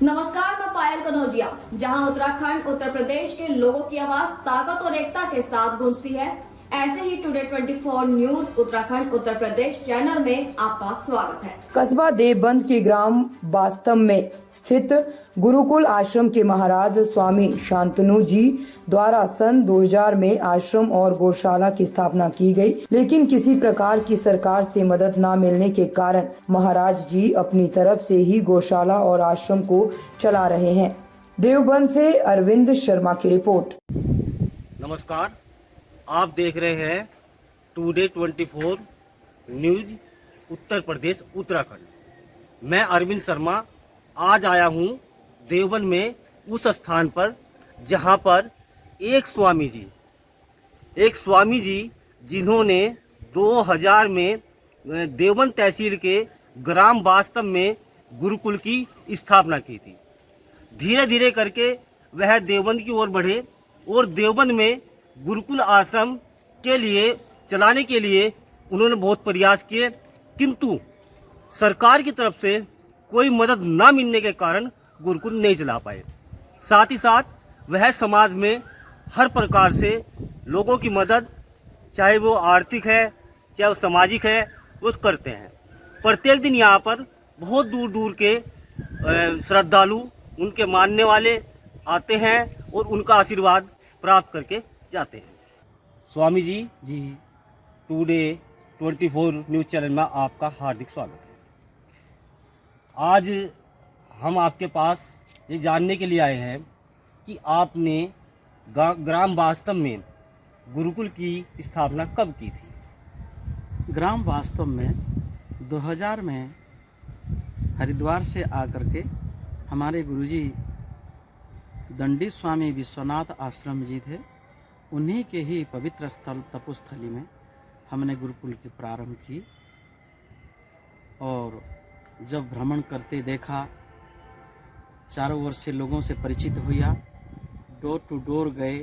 नमस्कार, मैं पायल कनौजिया। जहां उत्तराखंड उत्तर प्रदेश के लोगों की आवाज ताकत और एकता के साथ गूंजती है, ऐसे ही today 24 news Uttarakhand Uttar Pradesh channel में आपका स्वागत है। कस्बा देवबंद के ग्राम वास्तव में स्थित गुरुकुल आश्रम के महाराज स्वामी शांतनु जी द्वारा सन 2000 में आश्रम और गौशाला की स्थापना की गई, लेकिन किसी प्रकार की सरकार से मदद न मिलने के कारण महाराज जी अपनी तरफ से ही गौशाला और आश्रम को चला रहे हैं। देवबंद से अरविंद शर्मा की रिपोर्ट। नमस्कार, आप देख रहे हैं टुडे 24 न्यूज उत्तर प्रदेश उत्तराखंड। मैं अरविंद शर्मा आज आया हूं देवबंद में उस स्थान पर जहां पर एक स्वामी जी जिन्होंने 2000 में देवबंद तहसील के ग्राम वास्तव में गुरुकुल की स्थापना की थी। धीरे धीरे करके वह देवबंद की ओर बढ़े और देवबंद में गुरुकुल आश्रम के लिए चलाने के लिए उन्होंने बहुत प्रयास किए, किंतु सरकार की तरफ से कोई मदद ना मिलने के कारण गुरुकुल नहीं चला पाए। साथ ही साथ वह समाज में हर प्रकार से लोगों की मदद, चाहे वो आर्थिक है चाहे वो सामाजिक है, वो करते हैं। प्रत्येक दिन यहाँ पर बहुत दूर दूर के श्रद्धालु, उनके मानने वाले आते हैं और उनका आशीर्वाद प्राप्त करके जाते हैं। Swami ji today 24 news channel में आपका हार्दिक स्वागत है। आज हम आपके पास ये जानने के लिए आए हैं कि आपने ग्राम वास्तव में गुरुकुल की स्थापना कब की थी? ग्राम वास्तव में 2000 में हरिद्वार से आकर के हमारे गुरुजी दंडी स्वामी विश्वनाथ आश्रम जी थे, उन्हीं के ही पवित्र स्थल तपोस्थली में हमने गुरुकुल की प्रारंभ की। और जब भ्रमण करते देखा, चारों ओर से लोगों से परिचित हुआ, डोर टू डोर गए,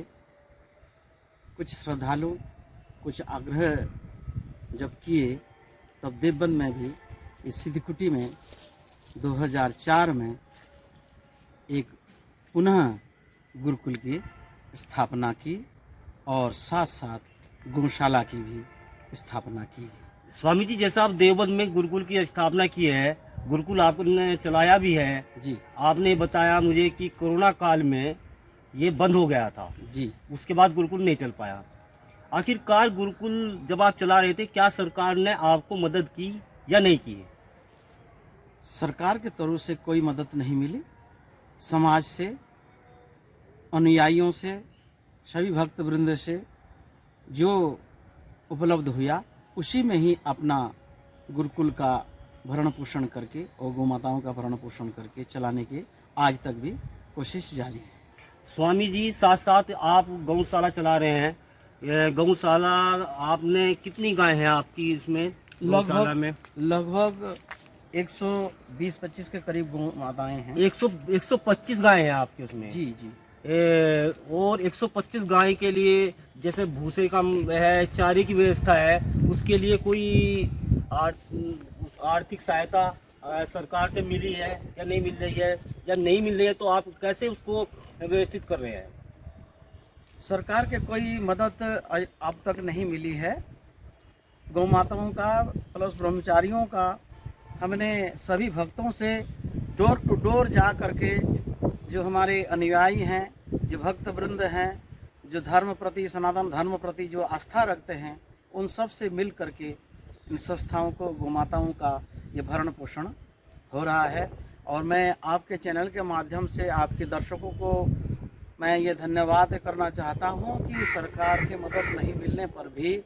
कुछ श्रद्धालु कुछ आग्रह जब किए, तब देवबंद में भी इस सिद्धकुटी में 2004 में एक पुनः गुरुकुल की स्थापना की और साथ साथ गौशाला की भी स्थापना की गई। स्वामी जी, जैसा आप देवबंद में गुरुकुल की स्थापना की है, गुरुकुल आपने चलाया भी है जी। आपने बताया मुझे कि कोरोना काल में ये बंद हो गया था जी। उसके बाद गुरुकुल नहीं चल पाया। आखिरकार गुरुकुल जब आप चला रहे थे, क्या सरकार ने आपको मदद की या नहीं की? सरकार के तरफ से कोई मदद नहीं मिली। समाज से, अनुयायियों से, सभी भक्त वृंद से जो उपलब्ध हुआ, उसी में ही अपना गुरुकुल का भरण पोषण करके और गौ माताओं का भरण पोषण करके चलाने की आज तक भी कोशिश जारी है। स्वामी जी, साथ साथ आप गौशाला चला रहे हैं। गौशाला आपने कितनी गाय हैं आपकी इसमें? गौशाला में लगभग 120-25 के करीब गौ माताएं हैं। 125 गाय हैं आपके उसमें? जी जी। और 125 गाय के लिए जैसे भूसे का है, चारे की व्यवस्था है, उसके लिए कोई आर्थिक सहायता सरकार से मिली है या नहीं मिल रही है? या नहीं मिल रही है तो आप कैसे उसको व्यवस्थित कर रहे हैं? सरकार के कोई मदद अब तक नहीं मिली है। गौ माताओं का प्लस ब्रह्मचारियों का हमने सभी भक्तों से डोर टू डोर जा करके, जो हमारे अनुयायी हैं, जो भक्त वृंद हैं, जो धर्म प्रति, सनातन धर्म प्रति जो आस्था रखते हैं, उन सब से मिल करके इन संस्थाओं को, गौ माताओं का ये भरण पोषण हो रहा है। और मैं आपके चैनल के माध्यम से आपके दर्शकों को मैं ये धन्यवाद करना चाहता हूँ कि सरकार की मदद नहीं मिलने पर भी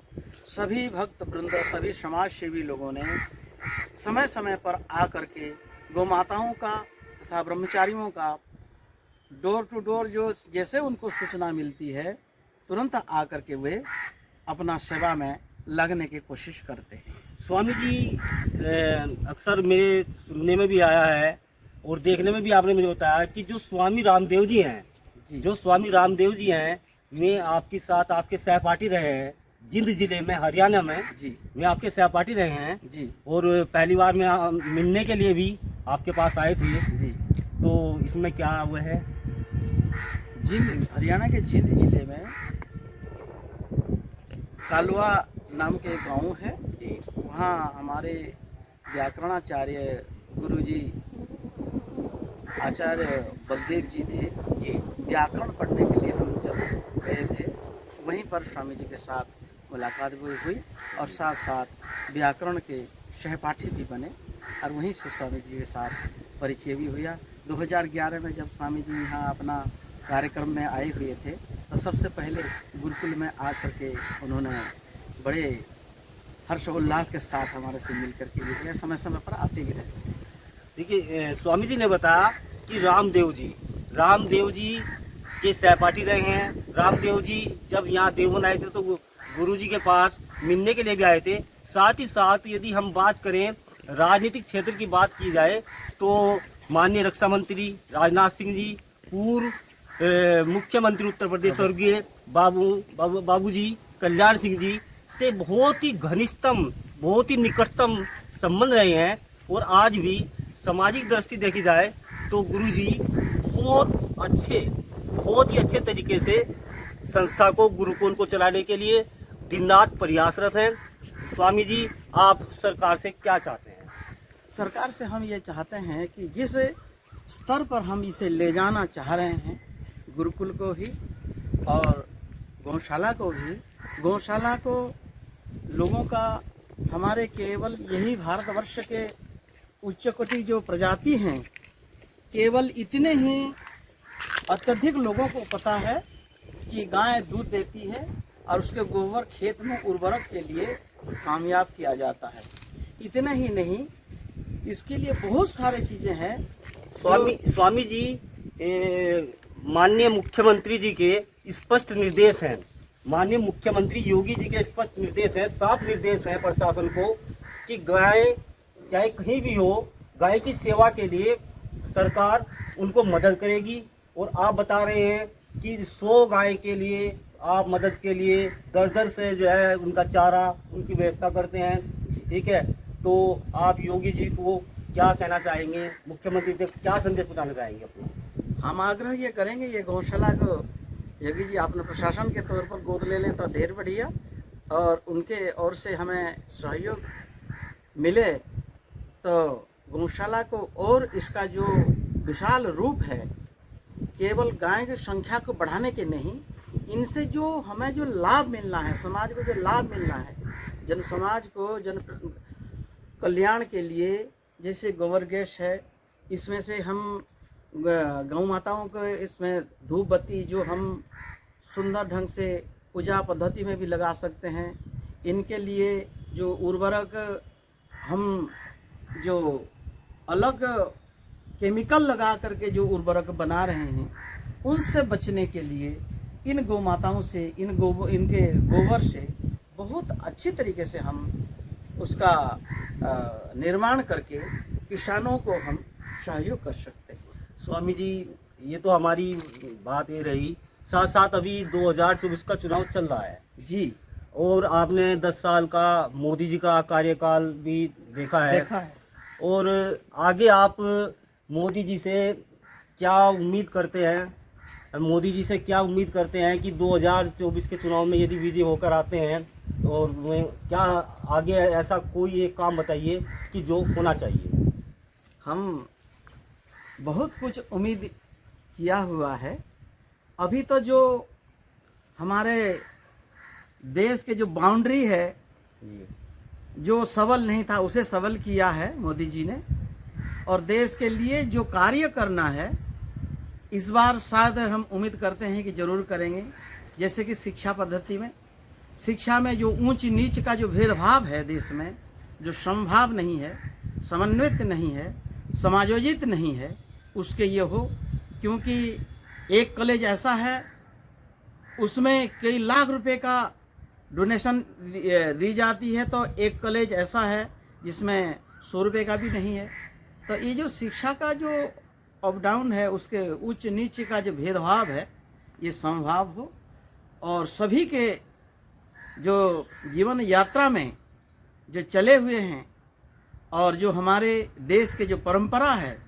सभी भक्त वृंद, सभी समाज सेवी लोगों ने समय समय पर आ करके गौ माताओं का तथा ब्रह्मचारियों का डोर टू डोर जो जैसे उनको सूचना मिलती है, तुरंत आ करके वे अपना सेवा में लगने की कोशिश करते हैं। स्वामी जी, अक्सर मेरे सुनने में भी आया है और देखने में भी आपने मुझे बताया कि जो स्वामी रामदेव जी हैं, वे आपके साथ आपके सहपाठी रहे हैं जिंद जिले में, हरियाणा में जी। वे आपके सहपाठी रहे हैं जी। और पहली बार में मिलने के लिए भी आपके पास आए थे जी। तो इसमें क्या हुआ है? जिंद, हरियाणा के जिंद जिले में कालवा नाम के गांव है। जी वहाँ हमारे व्याकरणाचार्य गुरुजी आचार्य बलदेव जी थे। जी व्याकरण पढ़ने के लिए हम जब गए थे, वहीं पर स्वामी जी के साथ मुलाकात भी हुई और साथ साथ व्याकरण के सहपाठी भी बने और वहीं से स्वामी जी के साथ परिचय भी हुआ। 2011 में जब स्वामी जी यहाँ अपना कार्यक्रम में आए हुए थे तो सबसे पहले गुरुकुल में आ करके उन्होंने बड़े हर्षोल्लास के साथ हमारे से मिल करके ये समय समय पर आते भी रहते हैं। देखिए, स्वामी जी ने बताया कि रामदेव जी के सहपाठी रहे हैं। रामदेव जी जब यहाँ देवबंद आए थे तो गुरु जी के पास मिलने के लिए भी आए थे। साथ ही साथ यदि हम बात करें राजनीतिक क्षेत्र की बात की जाए तो माननीय रक्षा मंत्री राजनाथ सिंह जी, पूर्व मुख्यमंत्री उत्तर प्रदेश स्वर्गीय बाबूजी कल्याण सिंह जी से बहुत ही घनिष्ठतम, बहुत ही निकटतम संबंध रहे हैं। और आज भी सामाजिक दृष्टि देखी जाए तो गुरु जी बहुत ही अच्छे तरीके से संस्था को, गुरुकुल को चलाने के लिए दिन रात प्रयासरत हैं। स्वामी जी, आप सरकार से क्या चाहते हैं? सरकार से हम ये चाहते हैं कि जिस स्तर पर हम इसे ले जाना चाह रहे हैं, गुरुकुल को ही और गौशाला को भी, गौशाला को लोगों का, हमारे केवल यही भारतवर्ष के उच्च कोटि जो प्रजाति हैं, केवल इतने ही अत्यधिक लोगों को पता है कि गाय दूध देती है और उसके गोबर खेत में उर्वरक के लिए कामयाब किया जाता है। इतना ही नहीं, इसके लिए बहुत सारी चीज़ें हैं। स्वामी जी, माननीय मुख्यमंत्री जी के स्पष्ट निर्देश हैं, माननीय मुख्यमंत्री योगी जी के स्पष्ट निर्देश हैं, साफ निर्देश हैं प्रशासन को कि गाय चाहे कहीं भी हो, गाय की सेवा के लिए सरकार उनको मदद करेगी। और आप बता रहे हैं कि 100 गाय के लिए आप मदद के लिए दर से जो है उनका चारा, उनकी व्यवस्था करते हैं। ठीक है, तो आप योगी जी को क्या कहना चाहेंगे, मुख्यमंत्री से क्या संदेश पहुंचाना चाहेंगे अपना? हम आग्रह ये करेंगे, ये गौशाला को योगी जी अपने प्रशासन के तौर पर गोद ले लें तो ढेर बढ़िया, और उनके ओर से हमें सहयोग मिले तो गौशाला को और इसका जो विशाल रूप है, केवल गाय की संख्या को बढ़ाने के नहीं, इनसे जो हमें जो लाभ मिलना है, समाज को जो लाभ मिलना है, जन समाज को जन कल्याण के लिए, जैसे गोबर गैस है, इसमें से हम गौ माताओं को इसमें धूप बत्ती जो हम सुंदर ढंग से पूजा पद्धति में भी लगा सकते हैं। इनके लिए जो उर्वरक हम जो अलग केमिकल लगा करके जो उर्वरक बना रहे हैं, उनसे बचने के लिए इन गौ माताओं से, इनके गोबर से बहुत अच्छी तरीके से हम उसका निर्माण करके किसानों को हम सहयोग कर सकते हैं। स्वामी जी, ये तो हमारी बात ये रही, साथ साथ अभी 2024 का चुनाव चल रहा है जी, और आपने 10 साल का मोदी जी का कार्यकाल भी देखा है। और आगे आप मोदी जी से क्या उम्मीद करते हैं? मोदी जी से क्या उम्मीद करते हैं कि 2024 के चुनाव में यदि विजय होकर आते हैं, और क्या आगे ऐसा कोई एक काम बताइए कि जो होना चाहिए? हम बहुत कुछ उम्मीद किया हुआ है। अभी तो जो हमारे देश के जो बाउंड्री है, जो सबल नहीं था उसे सबल किया है मोदी जी ने, और देश के लिए जो कार्य करना है इस बार शायद हम उम्मीद करते हैं कि जरूर करेंगे। जैसे कि शिक्षा पद्धति में, शिक्षा में जो ऊंच नीच का जो भेदभाव है देश में, जो समभाव नहीं है, समन्वित नहीं है, समायोजित नहीं है, उसके ये हो। क्योंकि एक कॉलेज ऐसा है उसमें कई लाख रुपए का डोनेशन दी जाती है, तो एक कॉलेज ऐसा है जिसमें 100 रुपये का भी नहीं है। तो ये जो शिक्षा का जो अप डाउन है, उसके उच्च नीच का जो भेदभाव है, ये समभाव हो, और सभी के जो जीवन यात्रा में जो चले हुए हैं और जो हमारे देश के जो परंपरा है,